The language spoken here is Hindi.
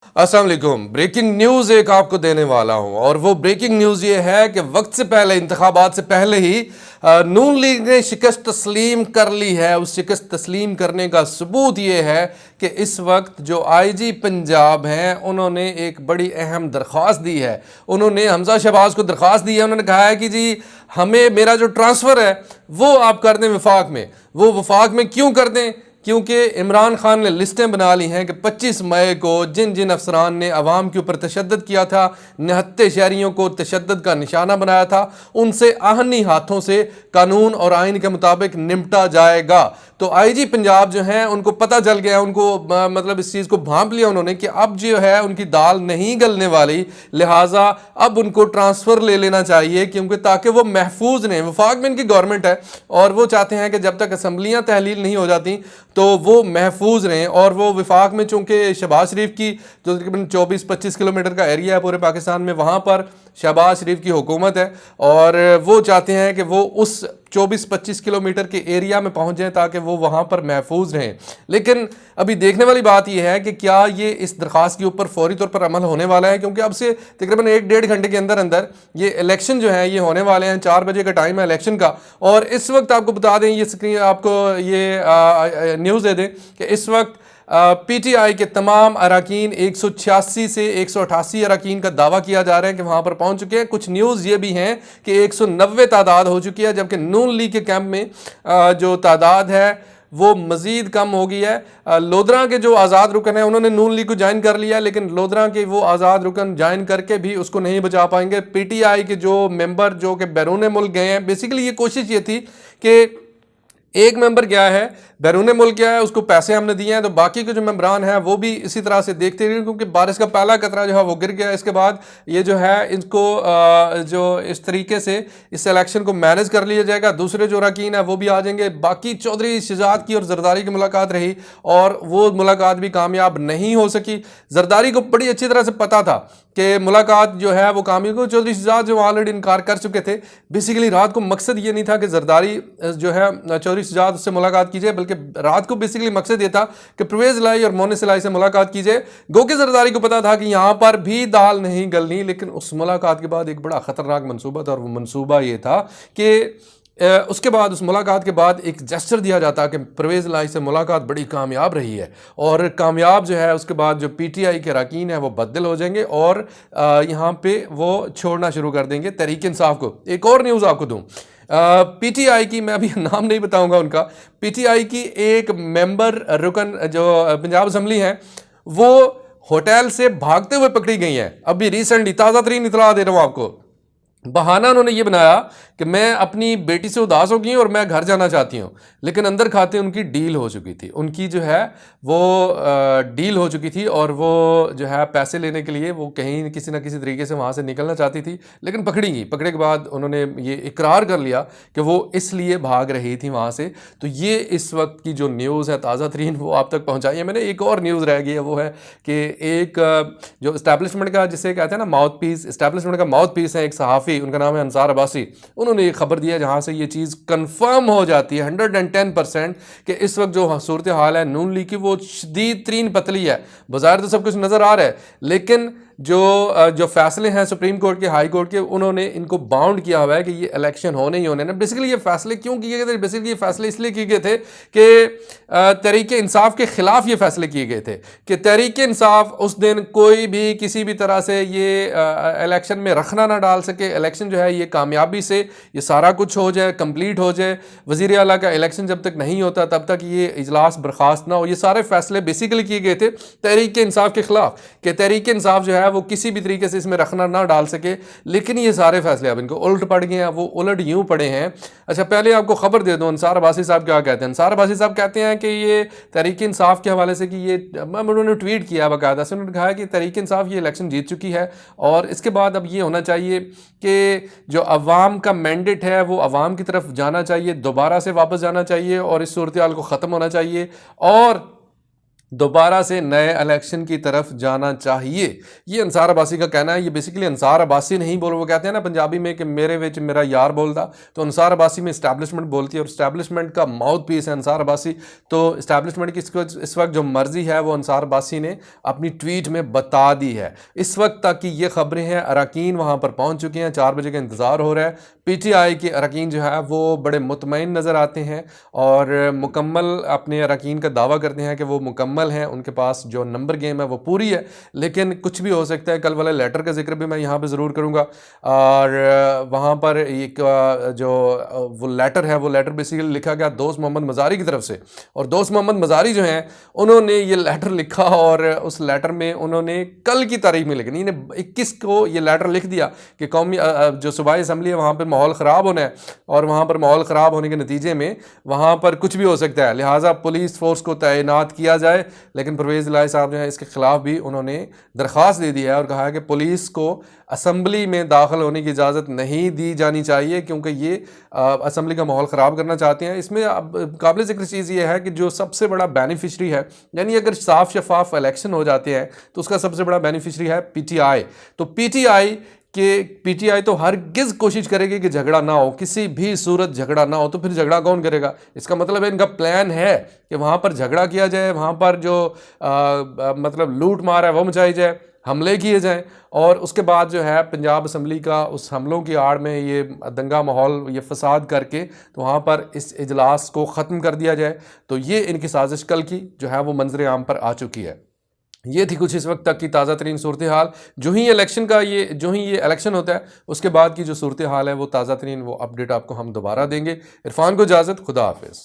अस्सलाम वालेकुम। ब्रेकिंग न्यूज़ एक आपको देने वाला हूं और वो ब्रेकिंग न्यूज़ ये है कि वक्त से पहले, इंतखाबात से पहले ही नून लीग ने शिकस्त तस्लीम कर ली है। उस शिकस्त तस्लीम करने का सबूत ये है कि इस वक्त जो आईजी पंजाब हैं उन्होंने एक बड़ी अहम दरख्वास्त दी है। उन्होंने हमजा शहबाज को दरख्वास्त दी है। उन्होंने कहा है कि जी हमें मेरा जो ट्रांसफ़र है वो आप कर दें वफाक में। वो वफाक में क्यों कर दें? क्योंकि इमरान खान ने लिस्टें बना ली हैं कि 25 मई को जिन जिन अफसरान ने अवाम के ऊपर तशद्दुद किया था, निहत्ते शहरियों को तशद्दुद का निशाना बनाया था, उनसे आहनी हाथों से कानून और आइन के मुताबिक निपटा जाएगा। तो आईजी पंजाब जो हैं उनको पता चल गया, उनको मतलब इस चीज़ को भांप लिया उन्होंने कि अब जो है उनकी दाल नहीं गलने वाली, लिहाजा अब उनको ट्रांसफ़र ले लेना चाहिए क्योंकि ताकि वो महफूज रहें। वफाक में इनकी गवर्नमेंट है और वो चाहते हैं कि जब तक असम्बलियाँ तहलील नहीं हो जाती तो वो महफूज रहें। और वो वफाक में चूँकि शहबाज शरीफ की जो तकरीबन 24-25 किलोमीटर का एरिया है पूरे पाकिस्तान में, वहाँ पर शहबाज शरीफ की हुकूमत है और वो चाहते हैं कि वो उस 24-25 किलोमीटर के एरिया में पहुँच जाएँ ताकि वो वहाँ पर महफूज रहें। लेकिन अभी देखने वाली बात यह है कि क्या ये इस दरख्वास्त के ऊपर फौरी तौर पर अमल होने वाला है, क्योंकि अब से तकरीबन 1-1.5 घंटे के अंदर अंदर ये इलेक्शन जो है ये होने वाले हैं। 4 बजे का टाइम है इलेक्शन का। और इस वक्त आपको बता दें, ये स्क्रीन आपको ये न्यूज़ दे दें कि इस वक्त पीटीआई के तमाम अरकान 186 से 188 अरकान का दावा किया जा रहा है कि वहाँ पर पहुँच चुके हैं। कुछ न्यूज़ ये भी हैं कि 190 तादाद हो चुकी है, जबकि नून लीग के कैंप में जो तादाद है वो मज़ीद कम हो गई है। लोधरा के जो आज़ाद रुकन है उन्होंने नून लीग को ज्वाइन कर लिया, लेकिन लोधरा के वो आज़ाद रुकन ज्वाइन करके भी उसको नहीं बचा पाएंगे। पीटीआई के जो मेंबर जो कि बैरून मुल्क गए हैं, बेसिकली ये कोशिश ये थी कि एक मेंबर गया है बैरून मुल्क गया है, उसको पैसे हमने दिए हैं, तो बाकी के जो मेंबरान हैं वो भी इसी तरह से देखते रहे, क्योंकि बारिश का पहला कतरा जो है वो गिर गया। इसके बाद ये जो है इनको जो इस तरीके से इस इलेक्शन को मैनेज कर लिया जाएगा। दूसरे जो अरकान है वो भी आ जाएंगे। बाकी चौधरी शहजाद की और जरदारी की मुलाकात रही और वो मुलाकात भी कामयाब नहीं हो सकी। जरदारी को बड़ी अच्छी तरह से पता था कि मुलाकात जो है वो कामयाब हो। चौधरी शहजाद जो ऑलरेडी इनकार कर चुके थे। बेसिकली रात को मकसद ये नहीं था कि जरदारी जो है चौधरी शहजाद से मुलाकात कीजिए, बल्कि रात को बेसिकली मकसद ये था कि परवेज लाई और मोनिस लाई से मुलाकात कीजिए। गो के जरदारी को पता था कि यहाँ पर भी दाल नहीं गलनी, लेकिन उस मुलाकात के बाद एक बड़ा ख़तरनाक मनसूबा था और वो मनसूबा ये था कि उसके बाद उस मुलाकात के बाद एक जेस्चर दिया जाता कि परवेज़ लाई से मुलाकात बड़ी कामयाब रही है। और कामयाब जो है उसके बाद जो पीटीआई के अरकान हैं वो बदल हो जाएंगे और यहाँ पे वो छोड़ना शुरू कर देंगे तहरीक इंसाफ को। एक और न्यूज़ आपको दूँ, पीटीआई की, मैं अभी नाम नहीं बताऊंगा उनका, पीटीआई की एक मेंबर रुकन जो पंजाब असम्बली हैं वो होटल से भागते हुए पकड़ी गई हैं। अभी रिसेंटली ताज़ा तरीन इतला दे रहा हूँ आपको। बहाना उन्होंने ये बनाया कि मैं अपनी बेटी से उदास हो गई और मैं घर जाना चाहती हूँ, लेकिन अंदर खाते उनकी डील हो चुकी थी। उनकी जो है वो डील हो चुकी थी और वो जो है पैसे लेने के लिए वो कहीं किसी ना किसी तरीके से वहाँ से निकलना चाहती थी, लेकिन पकड़ी गई। पकड़े के बाद उन्होंने ये इकरार कर लिया कि वो इसलिए भाग रही थी वहाँ से। तो ये इस वक्त की जो न्यूज़ है ताज़ा तरीन वो आप तक पहुँचाई है मैंने। एक और न्यूज़ रह गई है, वो है कि एक जो इस्टेब्लिशमेंट का जिसे कहते हैं ना माउथ पीस, इस्टेब्लिशमेंट का माउथ पीस है एक सहाफ़ी, उनका नाम है अंसार अब्बासी। उन्होंने ये खबर दिया जहां से ये चीज़ कंफर्म हो जाती है 110% कि इस वक्त जो सूरत हाल है नून लीग की वो शदीद तरीन पतली है। बाज़ाहिर तो सब कुछ नज़र आ रहा है, लेकिन जो फैसले हैं सुप्रीम कोर्ट के, हाई कोर्ट के, उन्होंने इनको बाउंड किया हुआ है कि ये इलेक्शन होने ही होने। बेसिकली ये फैसले क्यों किए गए थे? बेसिकली ये फैसले इसलिए किए गए थे कि तहरीक इंसाफ के ख़िलाफ़ ये फैसले किए गए थे कि तहरीक इंसाफ उस दिन कोई भी किसी भी तरह से ये इलेक्शन में रखना ना डाल सके। इलेक्शन जो है ये कामयाबी से ये सारा कुछ हो जाए, कंप्लीट हो जाए। वज़ीर आला का इलेक्शन जब तक नहीं होता तब तक ये इजलास बर्खास्त ना हो। ये सारे फैसले बेसिकली किए गए थे तहरीक इंसाफ के ख़िलाफ़ कि तहरीक इंसाफ जो है वो किसी भी तरीके से इसमें रखना ना डाल सके। लेकिन ये सारे फैसले अब इनको उल्ट पड़ गए हैं। वो उलट यूँ पड़े हैं। अच्छा, पहले आपको खबर दे दूँ अंसार अब्बासी साहब क्या कहते हैं। अंसार अब्बासी साहब कहते हैं कि ये तहरीक इंसाफ के हवाले से कि ये उन्होंने ट्वीट किया बाकायदा से, उन्होंने कहा कि तहरीक इंसाफ ये इलेक्शन जीत चुकी है और इसके बाद अब ये होना चाहिए कि जो अवाम का मैंडेट है वो अवाम की तरफ जाना चाहिए, दोबारा से वापस जाना चाहिए और इस सूरत हाल को ख़त्म होना चाहिए। और दोबारा से नए इलेक्शन की तरफ जाना चाहिए, ये अंसार अब्बासी का कहना है। ये बेसिकली अंसार अब्बासी नहीं बोल, वो कहते हैं ना पंजाबी में कि मेरे विच मेरा यार बोलता, तो अंसार अब्बासी में इस्टेब्लिशमेंट बोलती है और इस्टेब्लिशमेंट का माउथ पीस है अंसार अब्बासी। तो इस्टेब्लिशमेंट की इस वक्त जो मर्जी है वो अंसार अब्बासी ने अपनी ट्वीट में बता दी है। इस वक्त तक की ये खबरें हैं, अरकान वहाँ पर पहुँच चुके हैं, 4 बजे का इंतज़ार हो रहा है। PTI के अरकान जो है वो बड़े मुतमईन नज़र आते हैं और मुकम्मल अपने अरकान का दावा करते हैं कि वो मुकम्मल हैं, उनके पास जो नंबर गेम है वो पूरी है, लेकिन कुछ भी हो सकता है। कल वाले लेटर का जिक्र भी मैं यहाँ पे ज़रूर करूँगा। और वहाँ पर एक जो वो लेटर है, वो लेटर बेसिकली लिखा गया दोस्त मोहम्मद मज़ारी की तरफ से, और दोस्त मोहम्मद मज़ारी जो हैं उन्होंने ये लेटर लिखा और उस लेटर में उन्होंने कल की तारीख में लिखा, इन्हें 21 को ये लेटर लिख दिया कि कौमी जो सूबाई असम्बली है वहाँ पर माहौल ख़राब होना है और वहाँ पर माहौल ख़राब होने के नतीजे में वहाँ पर कुछ भी हो सकता है, लिहाजा पुलिस फोर्स को तैनात किया जाए। लेकिन परवेज़ इलाही साहब जो है इसके ख़िलाफ़ भी उन्होंने दरख्वास्त दे दी है और कहा है कि पुलिस को असम्बली में दाखिल होने की इजाज़त नहीं दी जानी चाहिए, क्योंकि ये असम्बली का माहौल ख़राब करना चाहते हैं। इसमें अब काबिल ज़िक्र चीज़ ये है कि जो सबसे बड़ा बेनिफिशरी है, यानी अगर साफ शफाफ इलेक्शन हो जाते हैं तो उसका सबसे बड़ा बेनिफिशरी है PTI। तो PTI तो हरगिज़ कोशिश करेगी कि झगड़ा ना हो, किसी भी सूरत झगड़ा ना हो। तो फिर झगड़ा कौन करेगा? इसका मतलब है इनका प्लान है कि वहाँ पर झगड़ा किया जाए, वहाँ पर जो मतलब लूट मार है वो मचाई जाए, हमले किए जाएं, और उसके बाद जो है पंजाब असम्बली का उस हमलों की आड़ में ये दंगा माहौल, ये फसाद करके तो वहाँ पर इस इजलास को ख़त्म कर दिया जाए। तो ये इनकी साजिश कल की जो है वो मंजर आम पर आ चुकी है। ये थी कुछ इस वक्त तक की ताज़ा तरीन सूरत हाल। जो ही ये इलेक्शन होता है उसके बाद की जो सूरत हाल है वो ताज़ा तरीन वो अपडेट आपको हम दोबारा देंगे। इरफान को इजाज़त, खुदा हाफिज़।